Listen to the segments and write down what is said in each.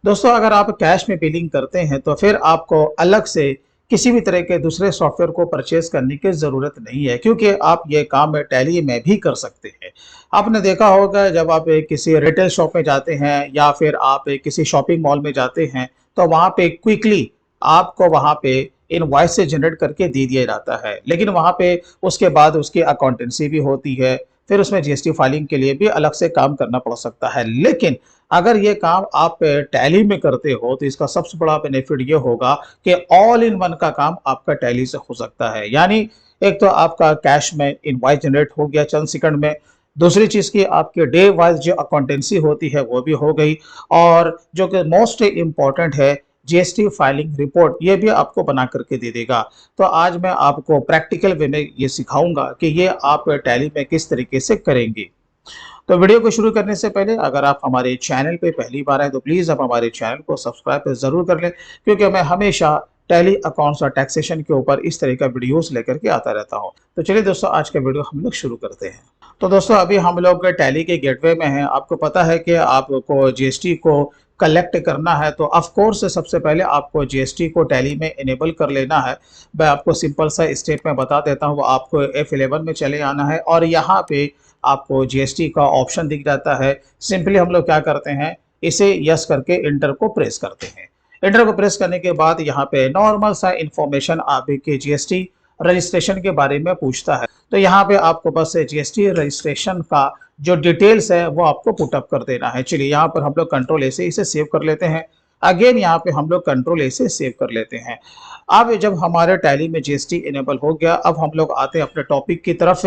दोस्तों अगर आप कैश में बिलिंग करते हैं तो फिर आपको अलग से किसी भी तरह के दूसरे सॉफ्टवेयर को परचेज करने की ज़रूरत नहीं है, क्योंकि आप ये काम टैली में भी कर सकते हैं। आपने देखा होगा जब आप किसी रिटेल शॉप में जाते हैं या फिर आप किसी शॉपिंग मॉल में जाते हैं तो वहाँ पे क्विकली आपको वहाँ पे इनवॉइस से जनरेट करके दे दिया जाता है, लेकिन वहाँ पे उसके बाद उसकी अकाउंटेंसी भी होती है, फिर उसमें जीएसटी फाइलिंग के लिए भी अलग से काम करना पड़ सकता है। लेकिन अगर ये काम आप टैली में करते हो तो इसका सबसे बड़ा बेनिफिट ये होगा कि ऑल इन वन का काम आपका टैली से हो सकता है। यानी एक तो आपका कैश में इनवॉइस जनरेट हो गया चंद सेकंड में, दूसरी चीज की आपके डे वाइज जो अकाउंटेंसी होती है वो भी हो गई, और जो कि मोस्ट इंपॉर्टेंट है जीएसटी फाइलिंग रिपोर्ट ये भी आपको बना करके दे देगा। तो आज मैं आपको प्रैक्टिकल वे में ये सिखाऊंगा कि ये आप टैली में किस तरीके से करेंगे। तो वीडियो को शुरू करने से पहले अगर आप हमारे चैनल पे पहली बार आए तो प्लीज़ आप हमारे चैनल को सब्सक्राइब ज़रूर कर लें, क्योंकि मैं हमेशा टैली अकाउंट्स और टैक्सेशन के ऊपर इस तरह का वीडियोस लेकर के आता रहता हूं। तो चलिए दोस्तों आज का वीडियो हम लोग शुरू करते हैं। तो दोस्तों अभी हम लोग टैली के गेटवे में हैं। आपको पता है कि आपको जीएसटी को कलेक्ट करना है तो ऑफ कोर्स सबसे पहले आपको जीएसटी को टैली में इनेबल कर लेना है। मैं आपको सिंपल सा स्टेप में बता देता हूँ। आपको F11 में चले आना है और यहाँ पे आपको जीएसटी का ऑप्शन दिख जाता है। सिंपली हम लोग क्या करते हैं, इसे यस करके इंटर को प्रेस करते हैं। इंटर को प्रेस करने के बाद यहाँ पे नॉर्मल सा इंफॉर्मेशन आपके जीएसटी रजिस्ट्रेशन के बारे में पूछता है। तो यहाँ पे आपको बस जीएसटी रजिस्ट्रेशन का जो डिटेल्स है वो आपको पुटअप कर देना है। चलिए यहाँ पर हम लोग कंट्रोल ए से इसे सेव कर लेते हैं। अगेन यहाँ पे हम लोग कंट्रोल ए से सेव कर लेते हैं। अब जब हमारे टैली में जीएसटी इनेबल हो गया, अब हम लोग आते हैं अपने टॉपिक की तरफ।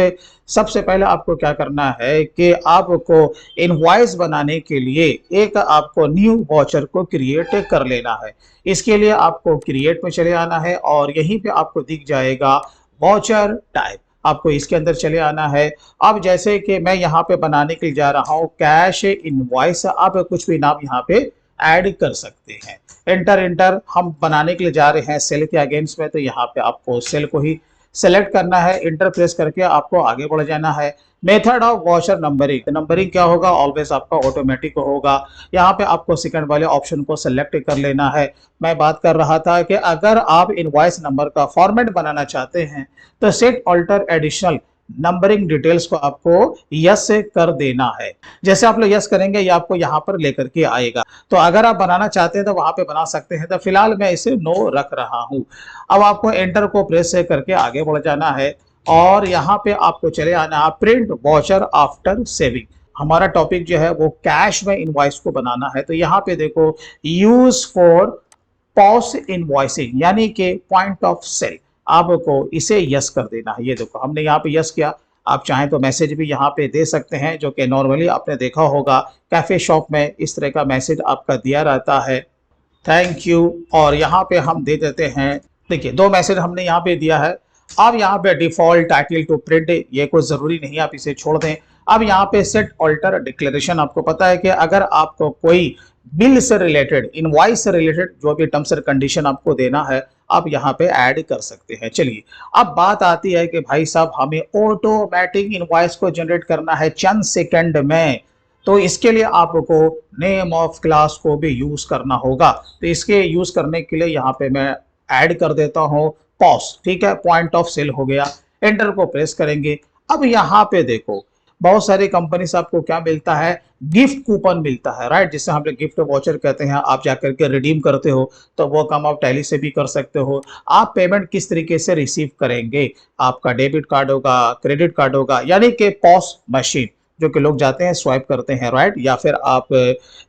सबसे पहले आपको क्या करना है कि आपको इनवॉइस बनाने के लिए एक आपको न्यू वाउचर को क्रिएट कर लेना है। इसके लिए आपको क्रिएट में चले आना है और यहीं पे आपको दिख जाएगा वाउचर टाइप, आपको इसके अंदर चले आना है। अब जैसे कि मैं यहाँ पे बनाने के लिए जा रहा हूँ कैश इनवॉइस, आप कुछ भी नाम यहाँ पे ऐड कर सकते हैं। एंटर एंटर हम बनाने के लिए जा रहे हैं सेल के अगेंस्ट में, तो यहाँ पे आपको सेल को ही सेलेक्ट करना है। इंटर प्रेस करके आपको आगे बढ़ जाना है। Method of voucher numbering, numbering क्या होगा, ऑलवेज आपका ऑटोमेटिक होगा। यहाँ पे आपको सेकंड वाले ऑप्शन को सेलेक्ट कर लेना है। मैं बात कर रहा था कि अगर आप इनवॉइस नंबर का फॉर्मेट बनाना चाहते हैं तो set alter additional numbering details को आपको यस से कर देना है। जैसे आप लोग यस करेंगे ये आपको यहाँ पर लेकर के आएगा। तो अगर आप बनाना चाहते हैं तो वहां पे बना सकते हैं, तो फिलहाल मैं इसे नो रख रहा हूं। अब आपको एंटर को प्रेस से करके आगे बढ़ जाना है और यहाँ पे आपको चले आना है प्रिंट वाउचर आफ्टर सेविंग। हमारा टॉपिक जो है वो कैश में इनवॉइस को बनाना है। तो यहाँ पे देखो यूज फॉर पॉस इनवॉइसिंग यानी कि पॉइंट ऑफ सेल, आपको इसे यस कर देना है। ये देखो हमने यहाँ पे यस किया। आप चाहें तो मैसेज भी यहाँ पे दे सकते हैं, जो कि नॉर्मली आपने देखा होगा कैफे शॉप में इस तरह का मैसेज आपका दिया रहता है, थैंक यू। और यहाँ पे हम दे देते हैं, देखिए दो मैसेज हमने यहाँ पे दिया है। अब यहाँ पे डिफॉल्ट टाइटल टू प्रिंट ये कोई जरूरी नहीं है, आप इसे छोड़ दें। अब यहाँ पे सेट ऑल्टर डिक्लेरेशन, आपको पता है कि अगर आपको कोई बिल से रिलेटेड इनवॉइस से रिलेटेड जो भी टर्म्स एंड कंडीशन आपको देना है आप यहाँ पे ऐड कर सकते हैं। चलिए अब बात आती है कि भाई साहब हमें ऑटोमेटिक इनवॉइस को जनरेट करना है चंद सेकंड में, तो इसके लिए आपको नेम ऑफ क्लास को भी यूज करना होगा। तो इसके यूज करने के लिए यहाँ पे मैं ऐड कर देता हूँ पॉस, ठीक है, पॉइंट ऑफ सेल हो गया। एंटर को प्रेस करेंगे। अब यहाँ पे देखो बहुत सारी कंपनी से आपको क्या मिलता है, गिफ्ट कूपन मिलता है, राइट, जिसे हम लोग गिफ्ट वाउचर कहते हैं। आप जाकर के रिडीम करते हो तो वो काम आप टैली से भी कर सकते हो। आप पेमेंट किस तरीके से रिसीव करेंगे, आपका डेबिट कार्ड होगा, क्रेडिट कार्ड होगा, यानी कि पॉस मशीन जो कि लोग जाते हैं स्वाइप करते हैं, राइट, या फिर आप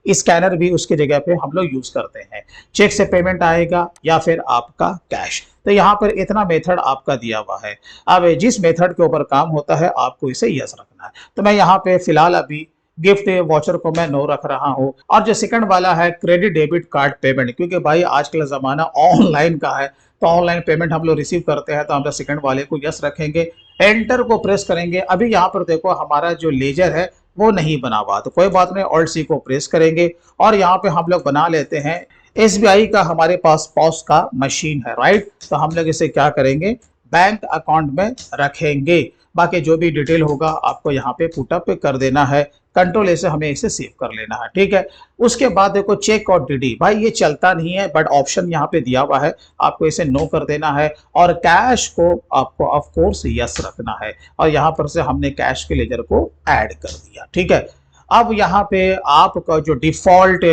स्कैनर भी उसकी जगह पे हम लोग यूज करते हैं। चेक से पेमेंट आएगा या फिर आपका कैश। तो यहाँ पर इतना मेथड आपका दिया हुआ है। अब जिस मेथड के ऊपर काम होता है आपको इसे यस रखना है। तो मैं यहाँ पे फिलहाल अभी गिफ्ट वाउचर को मैं नो रख रहा हूँ। और जो सेकंड वाला है क्रेडिट डेबिट कार्ड पेमेंट, क्योंकि भाई आजकल जमाना ऑनलाइन का है तो ऑनलाइन पेमेंट हम लोग रिसीव करते हैं, तो हम लोग सेकंड वाले को यस रखेंगे। एंटर को प्रेस करेंगे। अभी यहाँ पर देखो हमारा जो लेजर है वो नहीं बना हुआ, तो कोई बात नहीं, ऑल्ट सी को प्रेस करेंगे और यहाँ पे हम लोग बना लेते हैं एसबीआई का हमारे पास पॉस का मशीन है, राइट। तो हम लोग इसे क्या करेंगे, बैंक अकाउंट में रखेंगे। बाकी जो भी डिटेल होगा आपको यहाँ पे पुटअप कर देना है। कंट्रोल ए से हमें इसे सेव कर लेना है, ठीक है। उसके बाद देखो चेक और डीडी, भाई ये चलता नहीं है बट ऑप्शन यहाँ पे दिया हुआ है, आपको इसे नो कर देना है और कैश को आपको ऑफ कोर्स यस रखना है और यहाँ पर से हमने कैश के लेजर को ऐड कर दिया, ठीक है। अब यहाँ पे आपका जो डिफॉल्ट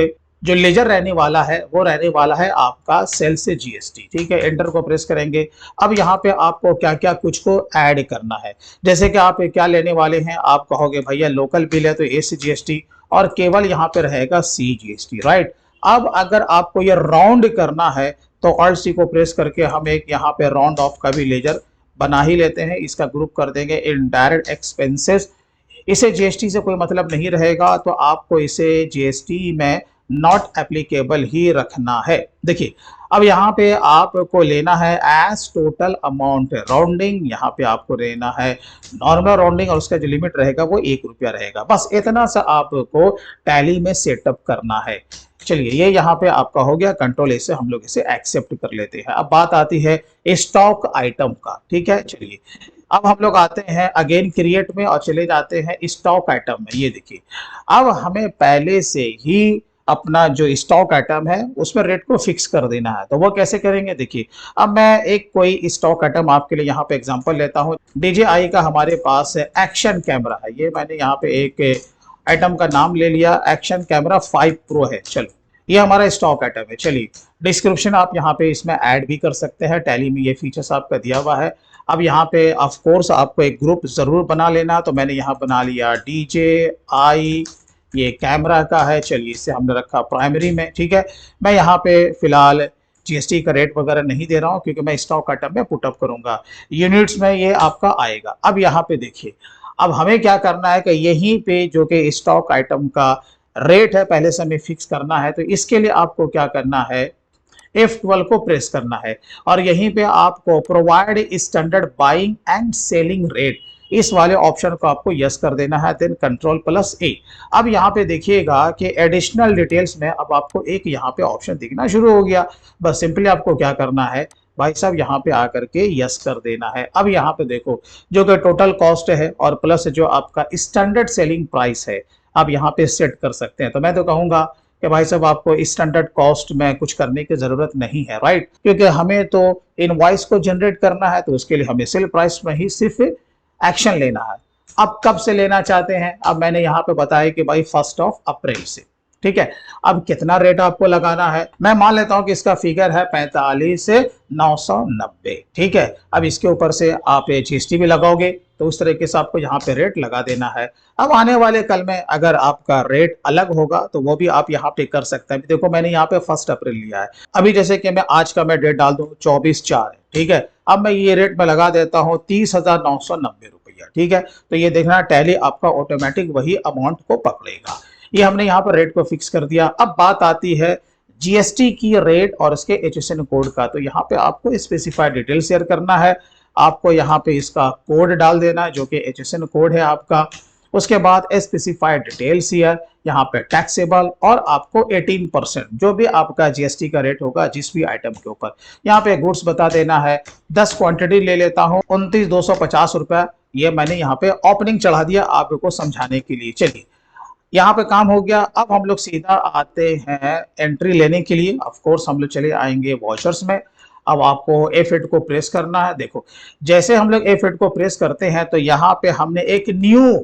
जो लेजर रहने वाला है वो रहने वाला है आपका सेल से जीएसटी, ठीक है। एंटर को प्रेस करेंगे। अब यहाँ पे आपको क्या क्या कुछ को ऐड करना है, जैसे कि आप क्या लेने वाले हैं, आप कहोगे भैया लोकल बिल है तो ए से जीएसटी और केवल यहाँ पे रहेगा सी जीएसटी, राइट। अब अगर आपको ये राउंड करना है तो ऑल्ट सी को प्रेस करके हम एक यहाँ पे राउंड ऑफ का भी लेजर बना ही लेते हैं, इसका ग्रुप कर देंगे इनडायरेक्ट एक्सपेंसेस। इसे जीएसटी से कोई मतलब नहीं रहेगा तो आपको इसे जीएसटी में नॉट एप्लीकेबल ही रखना है। देखिए अब यहाँ पे आपको लेना है एज टोटल अमाउंट राउंडिंग, यहाँ पे आपको लेना है नॉर्मल राउंडिंग और उसका जो लिमिट रहेगा वो ₹1 रहेगा। बस इतना सा आपको टैली में सेटअप करना है। चलिए ये यहाँ पे आपका हो गया, कंट्रोल ए से हम लोग इसे एक्सेप्ट कर लेते हैं। अब बात आती है स्टॉक आइटम का, ठीक है। चलिए अब हम लोग आते हैं अगेन क्रिएट में और चले जाते हैं स्टॉक आइटम में। ये देखिए अब हमें पहले से ही अपना जो स्टॉक आइटम है उसमें रेट को फिक्स कर देना है, तो वो कैसे करेंगे देखिए। अब मैं एक कोई स्टॉक आइटम आपके लिए यहाँ पे एग्जांपल लेता हूँ। DJI का हमारे पास एक्शन कैमरा है, ये मैंने यहाँ पे एक आइटम का नाम ले लिया, एक्शन कैमरा 5 प्रो है। चलो ये हमारा स्टॉक आइटम है। चलिए डिस्क्रिप्शन आप यहाँ पे इसमें ऐड भी कर सकते हैं, टैली में ये फीचर्स आपका दिया हुआ है। अब यहाँ पे ऑफ कोर्स आपको एक ग्रुप जरूर बना लेना, तो मैंने यहाँ बना लिया DJI, ये कैमरा का है। चलिए इसे हमने रखा प्राइमरी में, ठीक है। मैं यहाँ पे फिलहाल जीएसटी का रेट वगैरह नहीं दे रहा हूँ क्योंकि मैं स्टॉक आइटम में पुटअप करूंगा, यूनिट्स में ये आपका आएगा। अब यहाँ पे देखिए अब हमें क्या करना है कि यहीं पे जो कि स्टॉक आइटम का रेट है पहले से हमें फिक्स करना है, तो इसके लिए आपको क्या करना है, F12 को प्रेस करना है और यहीं पे आपको provide standard buying and selling rate, इस वाले ऑप्शन को आपको यस कर देना है, देन कंट्रोल+A। अब यहाँ पे देखिएगा कि एडिशनल डिटेल्स में अब आपको एक यहाँ पे ऑप्शन दिखना शुरू हो गया। बस सिंपली आपको क्या करना है भाई साहब, यहाँ पे आकर के यस कर देना है। अब यहाँ पे देखो जो कि टोटल कॉस्ट है और प्लस जो आपका स्टैंडर्ड सेलिंग प्राइस है आप यहाँ पे सेट कर सकते हैं। तो मैं तो कहूँगा कि भाई साहब आपको स्टैंडर्ड कॉस्ट में कुछ करने की जरूरत नहीं है, राइट, क्योंकि हमें तो इनवॉइस को जनरेट करना है, तो उसके लिए हमें सेल प्राइस में ही सिर्फ एक्शन लेना है। अब कब से लेना चाहते हैं, अब मैंने यहाँ पे बताया कि भाई 1 अप्रैल से, ठीक है। अब कितना रेट आपको लगाना है, मैं मान लेता हूं कि इसका फिगर है 45,990, ठीक है। अब इसके ऊपर से आप जीएसटी भी लगाओगे तो उस तरीके से आपको यहाँ पे रेट लगा देना है। अब आने वाले कल में अगर आपका रेट अलग होगा तो वो भी आप यहाँ पे कर सकते हैं। देखो मैंने यहाँ पे 1 अप्रैल लिया है, अभी जैसे कि मैं आज का मैं डेट डाल दूं 24/4 है, ठीक है। अब मैं ये रेट में लगा देता हूँ 30,990 रुपया, ठीक है। तो ये देखना टैली आपका ऑटोमेटिक वही अमाउंट को पकड़ेगा। ये हमने यहाँ पर रेट को फिक्स कर दिया। अब बात आती है जीएसटी की रेट और इसके एचएसएन कोड का, तो यहाँ पे आपको स्पेसिफाइड डिटेल शेयर करना है। आपको यहाँ पे इसका कोड डाल देना है जो कि एचएसएन कोड है आपका। उसके बाद स्पेसिफाइड डिटेल्स हियर, यहाँ पे टैक्सेबल और आपको 18% जो भी आपका जीएसटी का रेट होगा जिस भी आइटम के ऊपर, यहाँ पे गुड्स बता देना है। 10 क्वांटिटी ले लेता हूँ 29,250 रुपया, ये मैंने यहाँ पे ओपनिंग चढ़ा दिया आपको समझाने के लिए। चलिए यहाँ पे काम हो गया। अब हम लोग सीधा आते हैं एंट्री लेने के लिए। ऑफ कोर्स हम लोग चले आएंगे वॉचर्स में। अब आपको F8 को प्रेस करना है। देखो जैसे हम लोग F8 को प्रेस करते हैं तो यहाँ पे हमने एक न्यू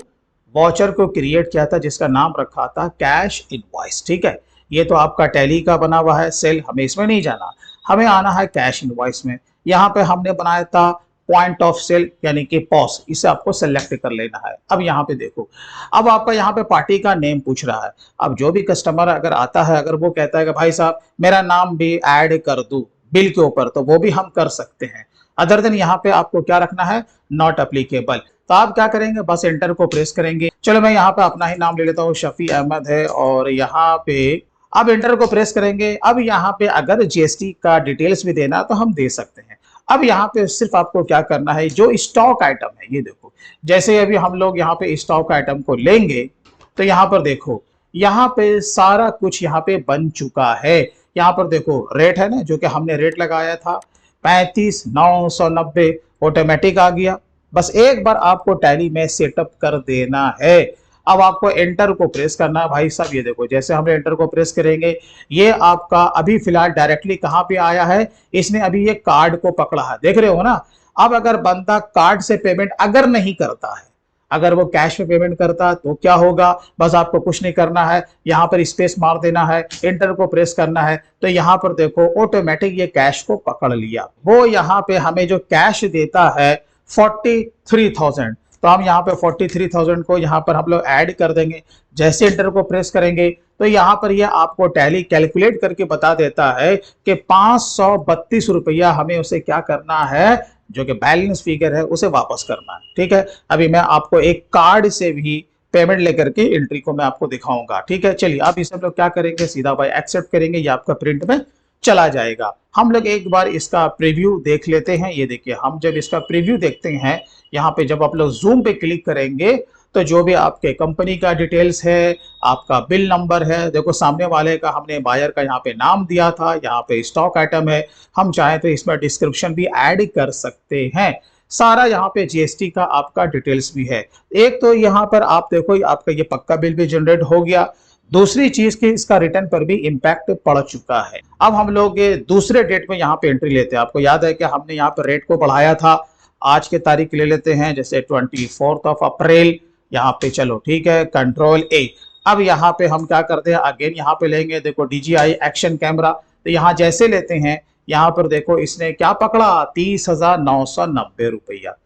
वॉचर को क्रिएट किया था जिसका नाम रखा था कैश इनवॉइस, ठीक है। ये तो आपका टैली का बना हुआ है सेल, हमें इसमें नहीं जाना, हमें आना है कैश इनवॉइस में। यहाँ पे हमने बनाया था पॉइंट ऑफ सेल यानी कि पॉस, इसे आपको सेलेक्ट कर लेना है। अब यहाँ पे देखो अब आपका यहाँ पे पार्टी का नेम पूछ रहा है। अब जो भी कस्टमर अगर आता है, अगर वो कहता है कि भाई साहब मेरा नाम भी ऐड कर दूं बिल के ऊपर, तो वो भी हम कर सकते हैं। अदर देन यहाँ पे आपको क्या रखना है, नॉट एप्लीकेबल। तो आप क्या करेंगे, बस एंटर को प्रेस करेंगे। चलो मैं यहाँ पे अपना ही नाम ले लेता हूँ, शफी अहमद है, और यहाँ पे अब एंटर को प्रेस करेंगे। अब यहाँ पे अगर जीएसटी का डिटेल्स भी देना तो हम दे सकते हैं। अब यहाँ पे सिर्फ आपको क्या करना है, जो स्टॉक आइटम है ये देखो, जैसे अभी हम लोग यहाँ पे स्टॉक आइटम को लेंगे तो यहाँ पर देखो यहाँ पे सारा कुछ यहाँ पे बन चुका है। यहाँ पर देखो रेट है ना, जो कि हमने रेट लगाया था 35,990 ऑटोमेटिक आ गया। बस एक बार आपको टैली में सेटअप कर देना है। अब आपको एंटर को प्रेस करना है भाई साहब। ये देखो जैसे हम एंटर को प्रेस करेंगे ये आपका अभी फिलहाल डायरेक्टली कहां पे आया है, इसने अभी ये कार्ड को पकड़ा है, देख रहे हो ना। अब अगर बंदा कार्ड से पेमेंट अगर नहीं करता है, अगर वो कैश में पेमेंट करता तो क्या होगा, बस आपको कुछ नहीं करना है, यहां पर स्पेस मार देना है, एंटर को प्रेस करना है, तो यहां पर देखो ऑटोमेटिक ये कैश को पकड़ लिया। वो यहां पे हमें जो कैश देता है 43,000, तो हम यहाँ पे 43,000 को यहाँ पर हम लोग ऐड कर देंगे। जैसे एंटर को प्रेस करेंगे तो यहाँ पर यह आपको टैली कैलकुलेट करके बता देता है कि 532 रुपया हमें उसे क्या करना है, जो कि बैलेंस फिगर है उसे वापस करना है। ठीक है, अभी मैं आपको एक कार्ड से भी पेमेंट लेकर के एंट्री को मैं आपको दिखाऊंगा। ठीक है, चलिए अब इसे हम लोग क्या करेंगे, सीधा भाई एक्सेप्ट करेंगे, ये आपका प्रिंट में चला जाएगा। हम लोग एक बार इसका प्रीव्यू देख लेते हैं। ये देखिए हम जब इसका प्रीव्यू देखते हैं, यहाँ पे जब आप लोग जूम पे क्लिक करेंगे तो जो भी आपके कंपनी का डिटेल्स है, आपका बिल नंबर है, देखो सामने वाले का हमने बायर का यहाँ पे नाम दिया था, यहाँ पे स्टॉक आइटम है, हम चाहें तो इसमें डिस्क्रिप्शन भी ऐड कर सकते हैं। सारा यहाँ पे जीएसटी का आपका डिटेल्स भी है। एक तो यहाँ पर आप देखो आपका ये पक्का बिल भी जनरेट हो गया, दूसरी चीज की इसका रिटर्न पर भी इंपैक्ट पड़ चुका है। अब हम लोग दूसरे डेट में यहाँ पे एंट्री लेते हैं। आपको याद है कि हमने यहाँ पर रेट को बढ़ाया था, आज के तारीख ले लेते हैं, जैसे 24 अप्रैल, यहाँ पे चलो ठीक है, कंट्रोल ए। अब यहाँ पे हम क्या करते हैं, अगेन यहाँ पे लेंगे, देखो डीजीआई एक्शन कैमरा, तो यहाँ जैसे लेते हैं, यहाँ पर देखो इसने क्या पकड़ा, 30,990 रुपया।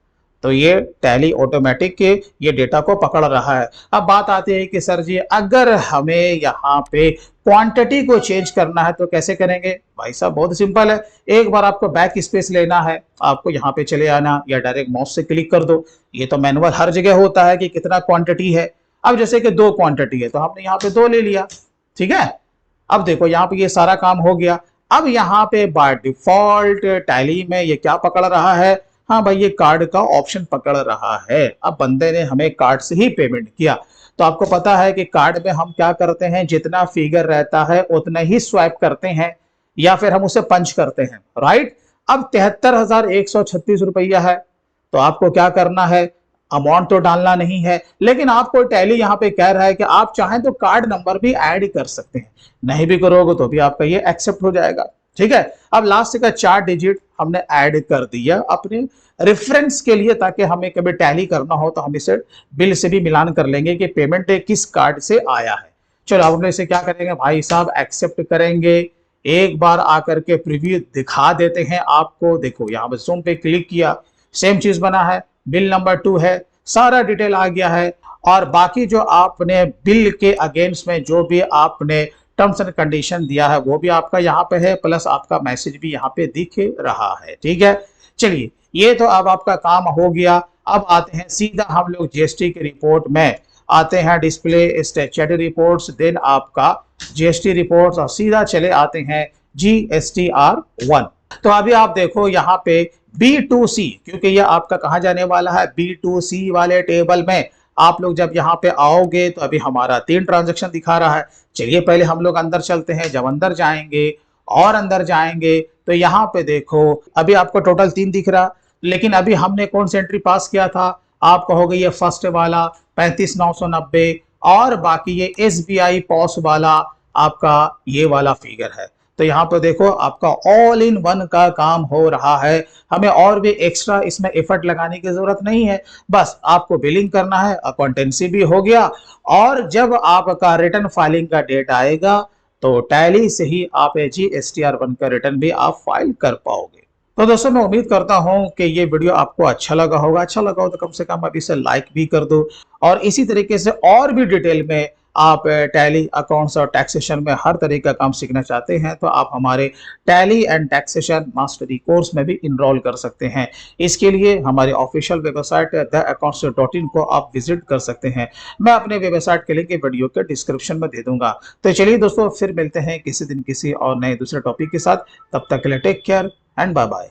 तो ये टैली ऑटोमेटिक के ये डेटा को पकड़ रहा है। अब बात आती है कि सर जी अगर हमें यहाँ पे क्वांटिटी को चेंज करना है तो कैसे करेंगे, भाई साहब बहुत सिंपल है। एक बार आपको बैक स्पेस लेना है, आपको यहाँ पे चले आना या डायरेक्ट माउस से क्लिक कर दो। ये तो मैनुअल हर जगह होता है कि कितना क्वांटिटी है। अब जैसे कि 2 क्वांटिटी है तो हमने यहाँ पे 2 ले लिया, ठीक है। अब देखो यहाँ पे ये सारा काम हो गया। अब यहाँ पे बाय डिफॉल्ट टैली में ये क्या पकड़ रहा है, हाँ भाई ये कार्ड का ऑप्शन पकड़ रहा है। अब बंदे ने हमें कार्ड से ही पेमेंट किया, तो आपको पता है कि कार्ड में हम क्या करते हैं, जितना फिगर रहता है उतना ही स्वाइप करते हैं या फिर हम उसे पंच करते हैं, राइट। अब 73,136 रुपया है, तो आपको क्या करना है, अमाउंट तो डालना नहीं है, लेकिन आपको टैली यहाँ पे कह रहा है कि आप चाहें तो कार्ड नंबर भी ऐड कर सकते हैं, नहीं भी करोगे तो भी आपका ये एक्सेप्ट हो जाएगा। ठीक है, अब लास्ट का 4 डिजिट हमने ऐड कर दिया अपने रेफरेंस के लिए, ताकि हमें कभी टैली करना हो तो हम इसे बिल से भी मिलान कर लेंगे कि पेमेंट किस कार्ड से आया है। चलो अब इसे क्या करेंगे भाई साहब, एक्सेप्ट करेंगे। एक बार आकर के प्रीव्यू दिखा देते हैं आपको, देखो यहाँ पर जूम पे क्लिक किया, सेम चीज बना है, बिल नंबर 2 है, सारा डिटेल आ गया है। और बाकी जो आपने बिल के अगेंस्ट में जो भी आपने टर्म्स एंड कंडीशन दिया है वो भी आपका यहाँ पे है, प्लस आपका मैसेज भी यहाँ पे दिख रहा है। ठीक है, चलिए ये तो अब आपका काम हो गया। अब आते हैं सीधा हम लोग जीएसटी की रिपोर्ट में आते हैं, डिस्प्ले स्टैट्यूटरी रिपोर्ट्स, देन आपका जीएसटी रिपोर्ट्स, और सीधा चले आते हैं GSTR1। तो अभी आप देखो यहाँ पे B2C, क्योंकि ये आपका कहाँ जाने वाला है, B2C वाले टेबल में आप लोग जब यहाँ पे आओगे तो अभी हमारा 3 ट्रांजैक्शन दिखा रहा है। चलिए पहले हम लोग अंदर चलते हैं, जब अंदर जाएंगे और अंदर जाएंगे तो यहाँ पे देखो अभी आपको टोटल 3 दिख रहा, लेकिन अभी हमने कौन सी एंट्री पास किया था, आप कहोगे ये फर्स्ट वाला 35,990, और बाकी ये SBI पॉस वाला आपका ये वाला फिगर है। तो यहाँ पर देखो आपका ऑल इन वन का काम हो रहा है, हमें और भी एक्स्ट्रा इसमें एफर्ट लगाने की जरूरत नहीं है, बस आपको बिलिंग करना है, अकाउंटेंसी भी हो गया, और जब आपका रिटर्न फाइलिंग का डेट आएगा तो टैली से ही आप GSTR1 का रिटर्न भी आप फाइल कर पाओगे। तो दोस्तों मैं उम्मीद करता हूं कि ये वीडियो आपको अच्छा लगा होगा, अच्छा लगा हो तो कम से कम अभी इसे लाइक भी कर दो, और इसी तरीके से और भी डिटेल में आप टैली अकाउंट्स और टैक्सेशन में हर तरह का काम सीखना चाहते हैं तो आप हमारे tally and taxation mastery course में भी इनरोल कर सकते हैं। इसके लिए हमारे ऑफिशियल वेबसाइट theaccounts.in को आप विजिट कर सकते हैं। मैं अपने वेबसाइट के लिंक वीडियो के डिस्क्रिप्शन में दे दूंगा। तो चलिए दोस्तों फिर मिलते हैं किसी दिन किसी और नए दूसरे टॉपिक के साथ, तब तक के लिए take care and bye bye.